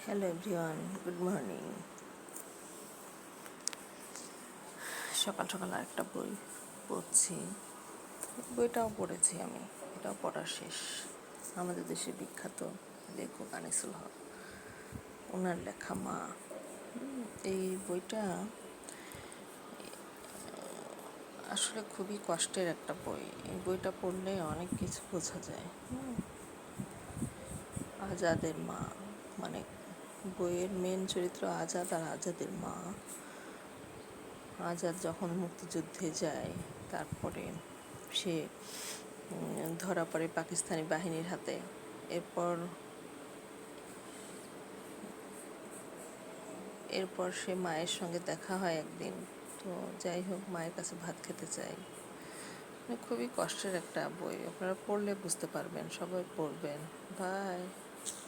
Hello everyone, good morning. সকাল সকাল আরেকটা বই পড়ছি। বইটাও পড়েছি আমি, এটাও পড়া শেষ। আমাদের দেশের বিখ্যাত লেখক আনিসুল হক, ওনার লেখা মা। এই বইটা আসলে খুবই কষ্টের একটা বই। এই বইটা পড়লে অনেক কিছু বোঝা যায়। আজাদের মা, মানে বইয়ের মেন চরিত্র আজাদ আর আজাদের মা। আজাদ যখন মুক্তিযুদ্ধে যায়, তারপরে সে ধরা পড়ে পাকিস্তানি বাহিনীর হাতে। এরপর সে মায়ের সঙ্গে দেখা হয় একদিন। তো যাই হোক, মায়ের কাছে ভাত খেতে চাই। খুবই কষ্টের একটা বই, আপনারা পড়লে বুঝতে পারবেন। সবাই পড়বেন। বাই।